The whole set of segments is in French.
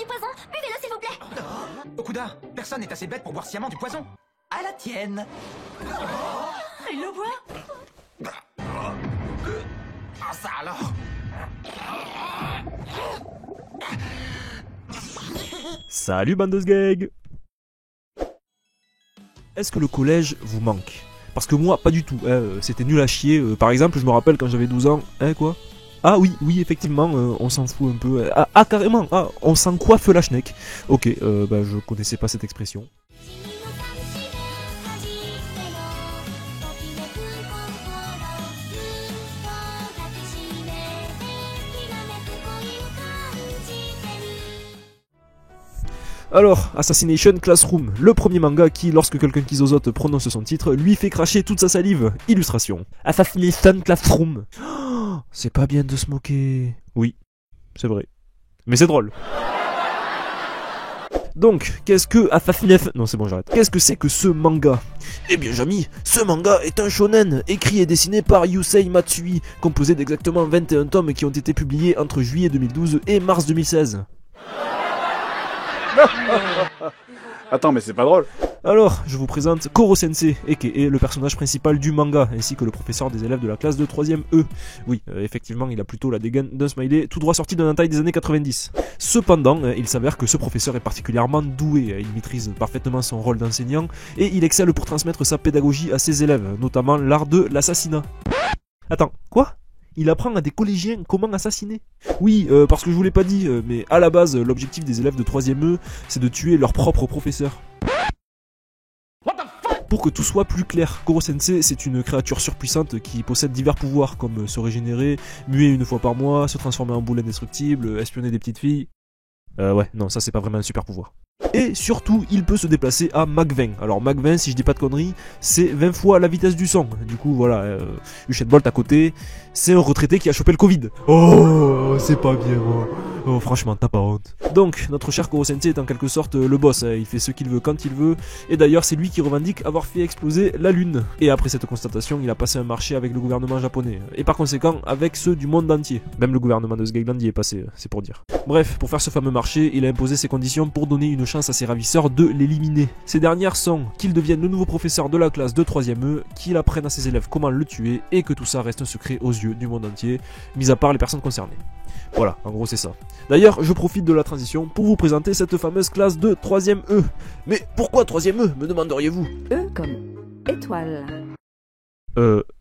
poison. Buvez-le s'il vous plaît. Okuda, personne n'est assez bête pour boire sciemment du poison. À la tienne. Il le boit. Ah, ça alors. Salut bande de sgeg. Est-ce que le collège vous manque? Parce que moi, pas du tout, c'était nul à chier. Par exemple, je me rappelle quand j'avais 12 ans, quoi? Ah oui, effectivement, on s'en fout un peu. Carrément, on s'en coiffe la schneck. Ok, je connaissais pas cette expression. Alors, Assassination Classroom, le premier manga qui, lorsque quelqu'un qui zozote prononce son titre, lui fait cracher toute sa salive. Illustration. Assassination Classroom. Oh, c'est pas bien de se moquer. Oui, c'est vrai. Mais c'est drôle. Donc, qu'est-ce que Assassination... Non, c'est bon, j'arrête. Qu'est-ce que c'est que ce manga? Eh bien, Jamy, ce manga est un shonen, écrit et dessiné par Yusei Matsui, composé d'exactement 21 tomes qui ont été publiés entre juillet 2012 et mars 2016. Attends, mais c'est pas drôle. Alors, je vous présente Koro Sensei, aka le personnage principal du manga, ainsi que le professeur des élèves de la classe de 3ème E. Oui, effectivement, il a plutôt la dégaine d'un smiley tout droit sorti d'un hentai des années 90. Cependant, il s'avère que ce professeur est particulièrement doué, il maîtrise parfaitement son rôle d'enseignant, et il excelle pour transmettre sa pédagogie à ses élèves, notamment l'art de l'assassinat. Attends, quoi ? Il apprend à des collégiens comment assassiner. Oui, parce que je vous l'ai pas dit, mais à la base, l'objectif des élèves de 3ème E, c'est de tuer leur propre professeur. Pour que tout soit plus clair, Koro Sensei, c'est une créature surpuissante qui possède divers pouvoirs, comme se régénérer, muer une fois par mois, se transformer en boule indestructible, espionner des petites filles... ouais, non, ça c'est pas vraiment un super pouvoir. Et surtout, il peut se déplacer à Mach 20. Alors Mach 20, si je dis pas de conneries, c'est 20 fois la vitesse du son. Du coup, voilà, Usain Bolt à côté, c'est un retraité qui a chopé le Covid. Oh, c'est pas bien, moi. Oh, franchement, t'as pas honte. Donc, notre cher Koro Sensei est en quelque sorte le boss. Il fait ce qu'il veut quand il veut. Et d'ailleurs, c'est lui qui revendique avoir fait exploser la Lune. Et après cette constatation, il a passé un marché avec le gouvernement japonais. Et par conséquent, avec ceux du monde entier. Même le gouvernement de Sgegland y est passé, c'est pour dire. Bref, pour faire ce fameux marché, il a imposé ses conditions pour donner une chance à ses ravisseurs de l'éliminer. Ces dernières sont qu'il devienne le nouveau professeur de la classe de 3ème E, qu'il apprenne à ses élèves comment le tuer, et que tout ça reste un secret aux yeux du monde entier, mis à part les personnes concernées. Voilà, en gros c'est ça. D'ailleurs, je profite de la transition pour vous présenter cette fameuse classe de 3ème E. Mais pourquoi 3ème E, me demanderiez-vous? E comme étoile.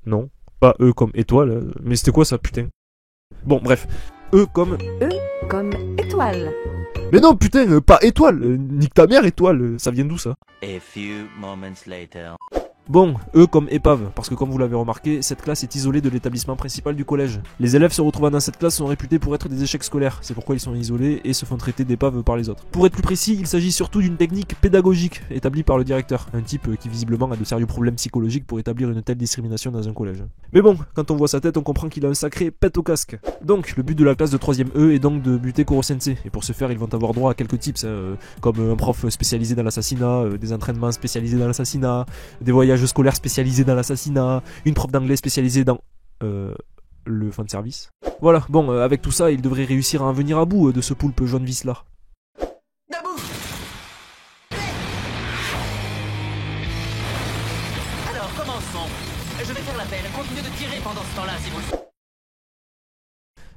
Non. Pas E comme étoile, mais c'était quoi ça, putain? Bon, bref. E comme étoile. Mais non, putain, pas étoile. Nique ta mère, étoile. Ça vient d'où ça? A few moments later. Bon, E comme épave, parce que comme vous l'avez remarqué, cette classe est isolée de l'établissement principal du collège. Les élèves se retrouvant dans cette classe sont réputés pour être des échecs scolaires, c'est pourquoi ils sont isolés et se font traiter d'épaves par les autres. Pour être plus précis, il s'agit surtout d'une technique pédagogique établie par le directeur, un type qui visiblement a de sérieux problèmes psychologiques pour établir une telle discrimination dans un collège. Mais bon, quand on voit sa tête, on comprend qu'il a un sacré pet au casque. Donc, le but de la classe de 3ème E est donc de buter Koro Sensei, et pour ce faire, ils vont avoir droit à quelques tips, comme un prof spécialisé dans l'assassinat, des entraînements spécialisés dans l'assassinat, des voyages scolaires spécialisés dans l'assassinat, une prof d'anglais spécialisée dans... le fanservice. Voilà, bon, avec tout ça, il devrait réussir à en venir à bout de ce poulpe jaune vis là. Debout. Alors, commençons. Je vais faire l'appel. Continuez de tirer pendant ce temps-là, si vous...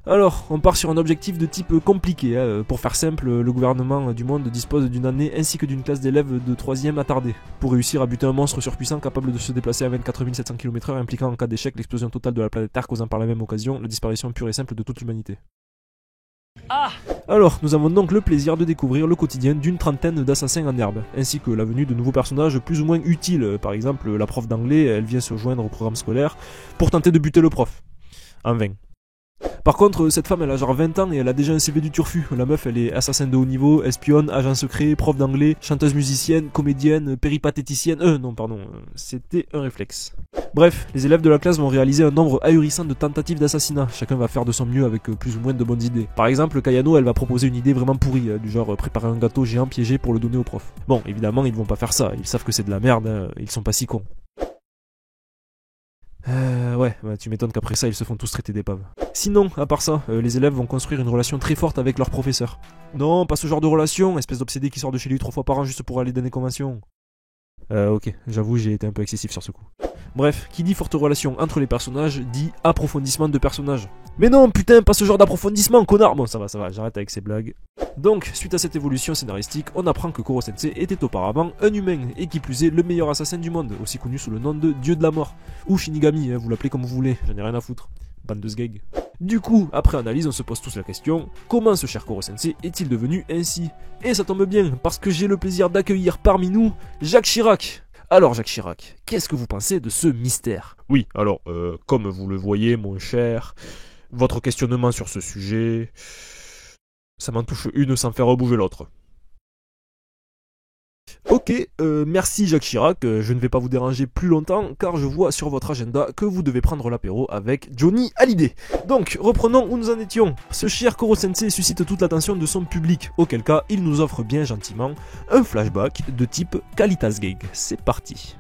Alors, on part sur un objectif de type compliqué. Pour faire simple, le gouvernement du monde dispose d'une année ainsi que d'une classe d'élèves de 3ème attardée, pour réussir à buter un monstre surpuissant capable de se déplacer à 24 700 km/h, impliquant en cas d'échec l'explosion totale de la planète Terre, causant par la même occasion la disparition pure et simple de toute l'humanité. Alors, nous avons donc le plaisir de découvrir le quotidien d'une trentaine d'assassins en herbe, ainsi que la venue de nouveaux personnages plus ou moins utiles. Par exemple, la prof d'anglais, elle vient se joindre au programme scolaire pour tenter de buter le prof. En vain. Par contre, cette femme, elle a genre 20 ans et elle a déjà un CV du turfu. La meuf, elle est assassin de haut niveau, espionne, agent secret, prof d'anglais, chanteuse musicienne, comédienne, péripatéticienne... non, pardon, c'était un réflexe. Bref, les élèves de la classe vont réaliser un nombre ahurissant de tentatives d'assassinat. Chacun va faire de son mieux avec plus ou moins de bonnes idées. Par exemple, Kayano, elle va proposer une idée vraiment pourrie, du genre préparer un gâteau géant piégé pour le donner au prof. Bon, évidemment, ils vont pas faire ça, ils savent que c'est de la merde, ils sont pas si cons. Ouais, bah, tu m'étonnes qu'après ça, ils se font tous traiter d'épaves. Sinon, à part ça, les élèves vont construire une relation très forte avec leur professeur. Non, pas ce genre de relation, espèce d'obsédé qui sort de chez lui 3 fois par an juste pour aller dans des conventions. Ok, j'avoue, j'ai été un peu excessif sur ce coup. Bref, qui dit forte relation entre les personnages, dit approfondissement de personnages. Mais non, putain, pas ce genre d'approfondissement, connard. Bon, ça va, j'arrête avec ces blagues. Donc, suite à cette évolution scénaristique, on apprend que Koro Sensei était auparavant un humain, et qui plus est le meilleur assassin du monde, aussi connu sous le nom de Dieu de la Mort. Ou Shinigami, hein, vous l'appelez comme vous voulez, j'en ai rien à foutre. Bande de sgeg. Du coup, après analyse, on se pose tous la question, comment ce cher Koro Sensei est-il devenu ainsi? Et ça tombe bien, parce que j'ai le plaisir d'accueillir parmi nous Jacques Chirac. Alors Jacques Chirac, qu'est-ce que vous pensez de ce mystère? Oui, alors, comme vous le voyez mon cher, votre questionnement sur ce sujet, ça m'en touche une sans faire bouger l'autre. Ok, merci Jacques Chirac, je ne vais pas vous déranger plus longtemps car je vois sur votre agenda que vous devez prendre l'apéro avec Johnny Hallyday. Donc, reprenons où nous en étions. Ce cher Koro Sensei suscite toute l'attention de son public, auquel cas il nous offre bien gentiment un flashback de type Kalitas Gag. C'est parti.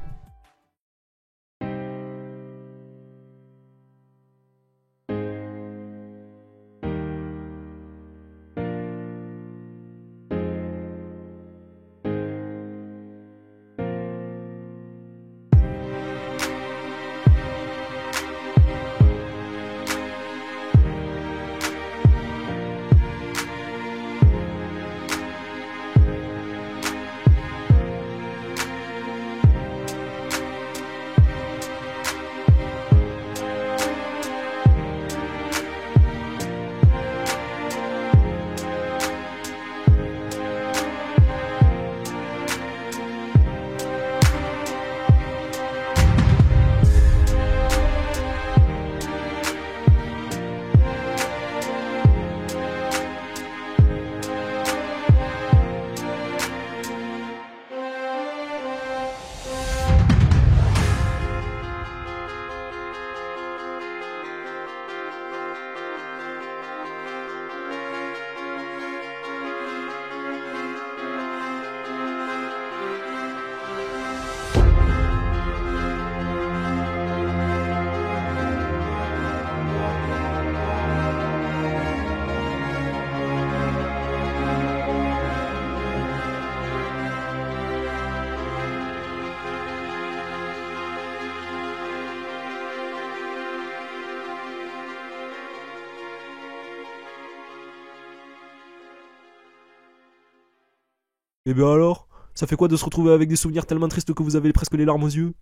Et bien alors, ça fait quoi de se retrouver avec des souvenirs tellement tristes que vous avez presque les larmes aux yeux?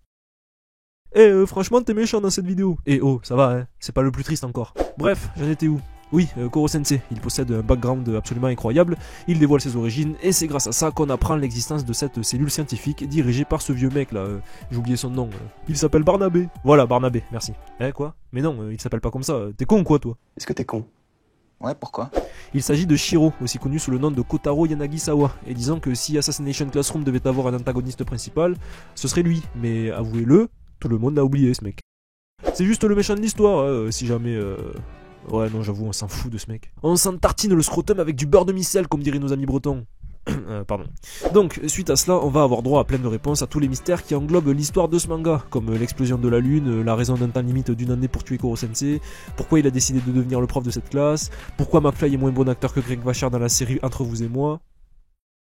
Franchement t'es méchant dans cette vidéo. Oh, ça va hein, c'est pas le plus triste encore. Bref, j'en étais où? Oui, Koro Sensei, il possède un background absolument incroyable, il dévoile ses origines, et c'est grâce à ça qu'on apprend l'existence de cette cellule scientifique dirigée par ce vieux mec là, j'ai oublié son nom. Il s'appelle Barnabé. Voilà, Barnabé, merci. Quoi? Mais non, il s'appelle pas comme ça, t'es con quoi toi? Est-ce que t'es con? Ouais, pourquoi? Il s'agit de Shiro, aussi connu sous le nom de Kotaro Yanagisawa, et disons que si Assassination Classroom devait avoir un antagoniste principal, ce serait lui, mais avouez-le, tout le monde l'a oublié ce mec. C'est juste le méchant de l'histoire, si jamais... Ouais non j'avoue on s'en fout de ce mec. On s'en tartine le scrotum avec du beurre de micelle comme diraient nos amis bretons. Pardon. Donc suite à cela on va avoir droit à plein de réponses à tous les mystères qui englobent l'histoire de ce manga, comme l'explosion de la lune, la raison d'un temps limite d'une année pour tuer Koro Sensei, pourquoi il a décidé de devenir le prof de cette classe, pourquoi McFly est moins bon acteur que Greg Vachar dans la série Entre vous et moi.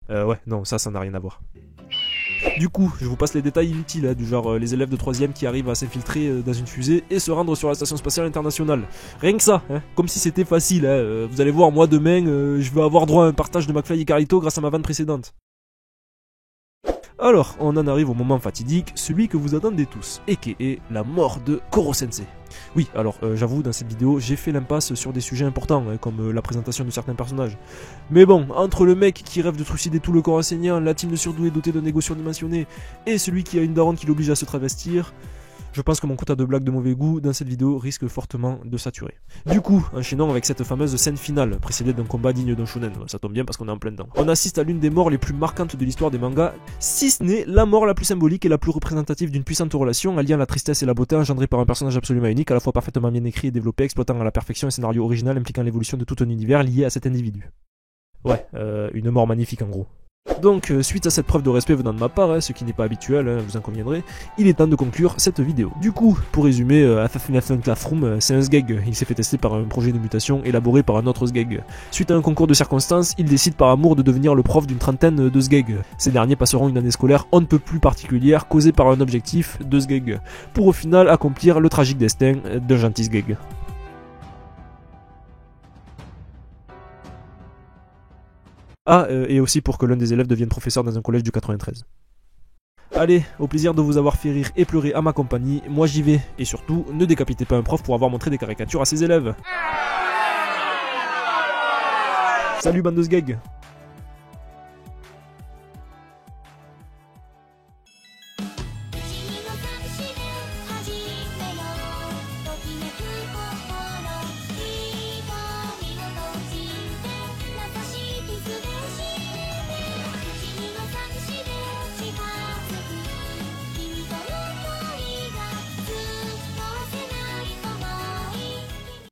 Ouais non ça n'a rien à voir. Du coup, je vous passe les détails inutiles, du genre les élèves de 3ème qui arrivent à s'infiltrer dans une fusée et se rendre sur la station spatiale internationale. Rien que ça, comme si c'était facile. Vous allez voir, moi demain, je vais avoir droit à un partage de McFly et Carlito grâce à ma vanne précédente. Alors, on en arrive au moment fatidique, celui que vous attendez tous, a.k.a. la mort de Koro Sensei. Oui, alors j'avoue, dans cette vidéo, j'ai fait l'impasse sur des sujets importants, comme la présentation de certains personnages. Mais bon, entre le mec qui rêve de trucider tout le corps enseignant, la team de surdoués dotée d'un égo surdimensionné, et celui qui a une daronne qui l'oblige à se travestir, je pense que mon quota de blagues de mauvais goût dans cette vidéo risque fortement de saturer. Du coup, enchaînons avec cette fameuse scène finale, précédée d'un combat digne d'un shonen, ça tombe bien parce qu'on est en plein dedans. On assiste à l'une des morts les plus marquantes de l'histoire des mangas, si ce n'est la mort la plus symbolique et la plus représentative d'une puissante relation, alliant la tristesse et la beauté engendrée par un personnage absolument unique, à la fois parfaitement bien écrit et développé, exploitant à la perfection un scénario original impliquant l'évolution de tout un univers lié à cet individu. Ouais, une mort magnifique en gros. Donc, suite à cette preuve de respect venant de ma part, ce qui n'est pas habituel, vous en conviendrez, il est temps de conclure cette vidéo. Du coup, pour résumer, Assassination Classroom, c'est un SGEG. Il s'est fait tester par un projet de mutation élaboré par un autre SGEG. Suite à un concours de circonstances, il décide par amour de devenir le prof d'une trentaine de SGEG. Ces derniers passeront une année scolaire on ne peut plus particulière, causée par un objectif de SGEG, pour au final accomplir le tragique destin d'un gentil SGEG. Ah, et aussi pour que l'un des élèves devienne professeur dans un collège du 93. Allez, au plaisir de vous avoir fait rire et pleurer à ma compagnie, moi j'y vais. Et surtout, ne décapitez pas un prof pour avoir montré des caricatures à ses élèves. Salut bande de SGEG.